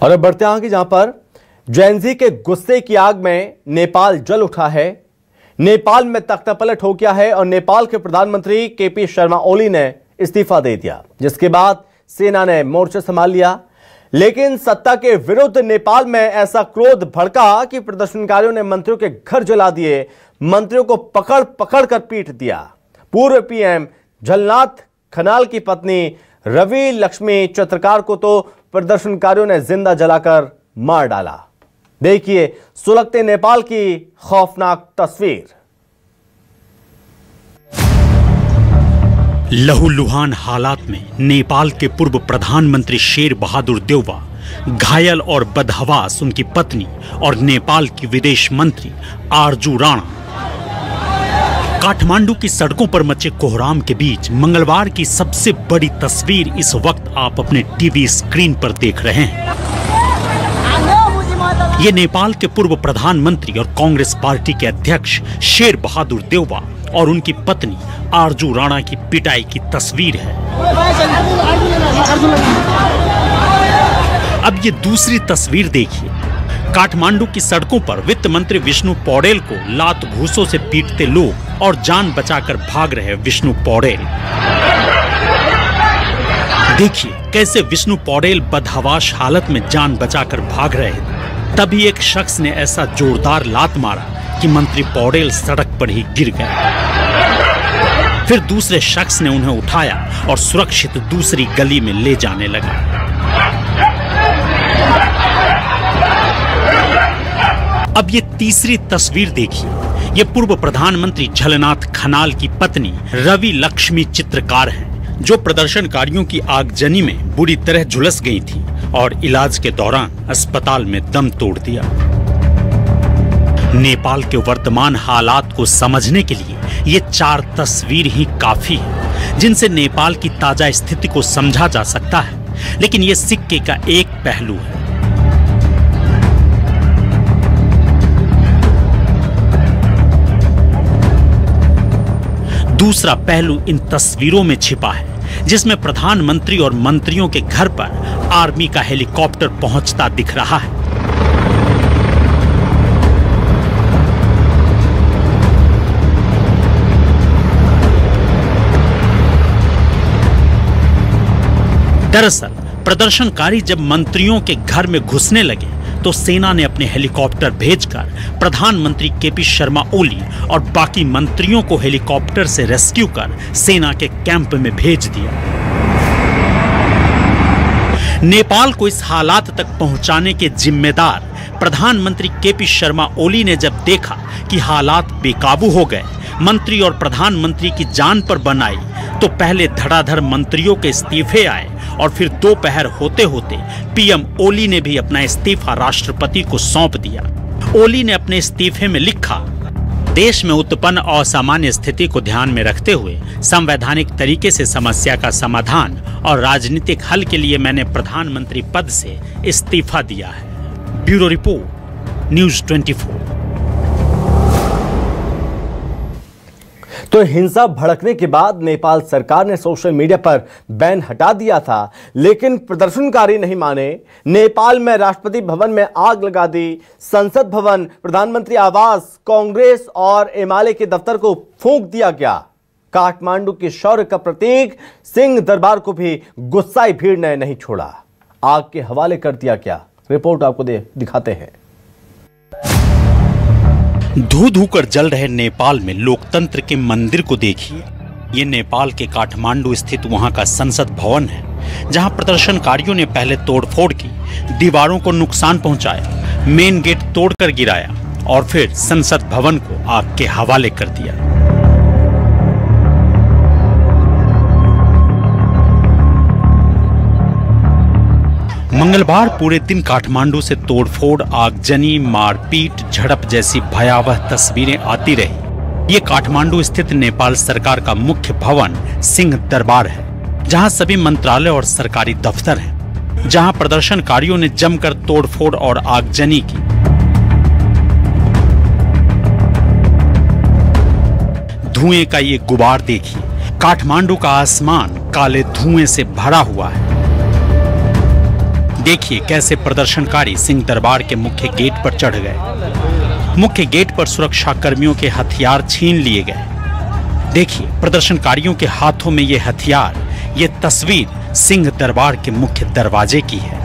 और अब बढ़ते हैं आगे, जहां पर जेनजी के गुस्से की आग में नेपाल जल उठा है। नेपाल में तख्तापलट हो गया है और नेपाल के प्रधानमंत्री केपी शर्मा ओली ने इस्तीफा दे दिया, जिसके बाद सेना ने मोर्चा संभाल लिया। लेकिन सत्ता के विरुद्ध नेपाल में ऐसा क्रोध भड़का कि प्रदर्शनकारियों ने मंत्रियों के घर जला दिए, मंत्रियों को पकड़ पकड़ कर पीट दिया। पूर्व पीएम झलनाथ खनाल की पत्नी रवि लक्ष्मी चित्रकार को तो प्रदर्शनकारियों ने जिंदा जलाकर मार डाला। देखिए सुलगते नेपाल की खौफनाक तस्वीर। लहूलुहान हालात में नेपाल के पूर्व प्रधानमंत्री शेर बहादुर देउवा, घायल और बदहवास उनकी पत्नी और नेपाल की विदेश मंत्री आरजू राणा। काठमांडू की सड़कों पर मचे कोहराम के बीच मंगलवार की सबसे बड़ी तस्वीर इस वक्त आप अपने टीवी स्क्रीन पर देख रहे हैं। ये नेपाल के पूर्व प्रधानमंत्री और कांग्रेस पार्टी के अध्यक्ष शेर बहादुर देउवा और उनकी पत्नी आरजू राणा की पिटाई की तस्वीर है। अब ये दूसरी तस्वीर देखिए। काठमांडू की सड़कों पर वित्त मंत्री विष्णु पौडेल को लात घूसों से पीटते लोग और जान बचाकर भाग रहे विष्णु पौडेल। देखिए कैसे विष्णु पौडेल बदहवास हालत में जान बचाकर भाग रहे थे। तभी एक शख्स ने ऐसा जोरदार लात मारा कि मंत्री पौडेल सड़क पर ही गिर गए। फिर दूसरे शख्स ने उन्हें उठाया और सुरक्षित दूसरी गली में ले जाने लगा। अब ये तीसरी तस्वीर देखिए। ये पूर्व प्रधानमंत्री झलनाथ खनाल की पत्नी रवि लक्ष्मी चित्रकार हैं, जो प्रदर्शनकारियों की आगजनी में बुरी तरह झुलस गई थी और इलाज के दौरान अस्पताल में दम तोड़ दिया। नेपाल के वर्तमान हालात को समझने के लिए ये 4 तस्वीर ही काफी है, जिनसे नेपाल की ताजा स्थिति को समझा जा सकता है। लेकिन ये सिक्के का एक पहलू है। दूसरा पहलू इन तस्वीरों में छिपा है, जिसमें प्रधानमंत्री और मंत्रियों के घर पर आर्मी का हेलीकॉप्टर पहुंचता दिख रहा है। दरअसल प्रदर्शनकारी जब मंत्रियों के घर में घुसने लगे तो सेना ने अपने हेलीकॉप्टर भेजकर प्रधानमंत्री केपी शर्मा ओली और बाकी मंत्रियों को हेलीकॉप्टर से रेस्क्यू कर सेना के कैंप में भेज दिया। नेपाल को इस हालात तक पहुंचाने के जिम्मेदार प्रधानमंत्री केपी शर्मा ओली ने जब देखा कि हालात बेकाबू हो गए, मंत्री और प्रधानमंत्री की जान पर बन आई, तो पहले धड़ाधड़ मंत्रियों के इस्तीफे आए और फिर दोपहर होते होते पीएम ओली ने भी अपना इस्तीफा राष्ट्रपति को सौंप दिया। ओली ने अपने इस्तीफे में लिखा, देश में उत्पन्न असामान्य स्थिति को ध्यान में रखते हुए संवैधानिक तरीके से समस्या का समाधान और राजनीतिक हल के लिए मैंने प्रधानमंत्री पद से इस्तीफा दिया है। Bureau report, news 24। तो हिंसा भड़कने के बाद नेपाल सरकार ने सोशल मीडिया पर बैन हटा दिया था, लेकिन प्रदर्शनकारी नहीं माने। नेपाल में राष्ट्रपति भवन में आग लगा दी, संसद भवन, प्रधानमंत्री आवास, कांग्रेस और एमएलए के दफ्तर को फूंक दिया गया। काठमांडू के शौर्य का प्रतीक सिंह दरबार को भी गुस्साई भीड़ ने नहीं छोड़ा, आग के हवाले कर दिया गया। रिपोर्ट आपको दिखाते हैं। धू धू कर जल रहे नेपाल में लोकतंत्र के मंदिर को देखिए। ये नेपाल के काठमांडू स्थित वहां का संसद भवन है, जहां प्रदर्शनकारियों ने पहले तोड़फोड़ की, दीवारों को नुकसान पहुंचाया, मेन गेट तोड़कर गिराया और फिर संसद भवन को आग के हवाले कर दिया। मंगलवार पूरे दिन काठमांडू से तोड़फोड़, आगजनी, मारपीट, झड़प जैसी भयावह तस्वीरें आती रही। ये काठमांडू स्थित नेपाल सरकार का मुख्य भवन सिंह दरबार है, जहां सभी मंत्रालय और सरकारी दफ्तर हैं, जहां प्रदर्शनकारियों ने जमकर तोड़फोड़ और आगजनी की। धुएं का ये गुबार देखिए। काठमांडू का आसमान काले धुएं से भरा हुआ है। देखिए कैसे प्रदर्शनकारी सिंह दरबार के मुख्य गेट पर चढ़ गए। मुख्य गेट पर सुरक्षा कर्मियों के हथियार छीन लिए गए। देखिए प्रदर्शनकारियों के हाथों में ये हथियार। ये तस्वीर सिंह दरबार के मुख्य दरवाजे की है।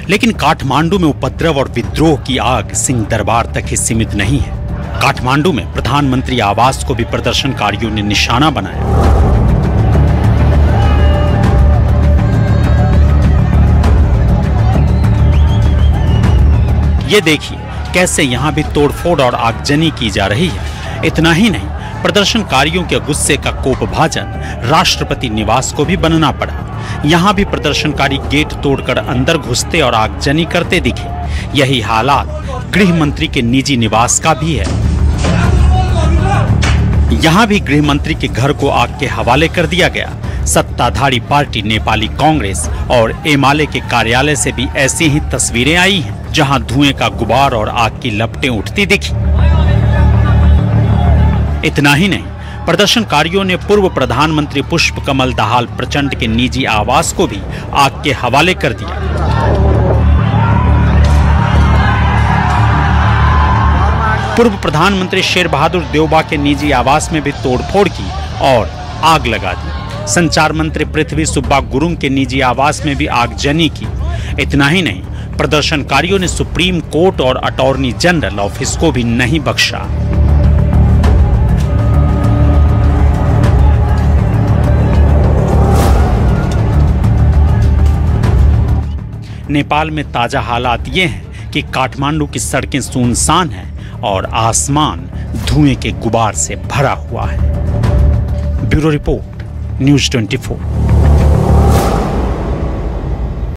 लेकिन काठमांडू में उपद्रव और विद्रोह की आग सिंह दरबार तक ही सीमित नहीं है। काठमांडू में प्रधानमंत्री आवास को भी प्रदर्शनकारियों ने निशाना बनाया। ये देखिए कैसे यहां भी तोड़फोड़ और आगजनी की जा रही है। इतना ही नहीं, प्रदर्शनकारियों के गुस्से का कोपभाजन राष्ट्रपति निवास को भी बनना पड़ा। यहां भी प्रदर्शनकारी गेट तोड़कर अंदर घुसते और आगजनी करते दिखे। यही हालात गृह मंत्री के निजी निवास का भी है। यहां भी गृह मंत्री के घर को आग के हवाले कर दिया गया। सत्ताधारी पार्टी नेपाली कांग्रेस और एमाले के कार्यालय से भी ऐसी ही तस्वीरें आई हैं, जहां धुएं का गुबार और आग की लपटें उठती दिखी। इतना ही नहीं, प्रदर्शनकारियों ने पूर्व प्रधानमंत्री पुष्पकमल दाहाल प्रचंड के निजी आवास को भी आग के हवाले कर दिया। पूर्व प्रधानमंत्री शेर बहादुर देउबा के निजी आवास में भी तोड़फोड़ की और आग लगा दी। संचार मंत्री पृथ्वी सुब्बा गुरुंग के निजी आवास में भी आगजनी की। इतना ही नहीं, प्रदर्शनकारियों ने सुप्रीम कोर्ट और अटॉर्नी जनरल ऑफिस को भी नहीं बख्शा। नेपाल में ताजा हालात ये हैं कि काठमांडू की सड़कें सुनसान हैं और आसमान धुएं के गुबार से भरा हुआ है। Bureau report, news 24।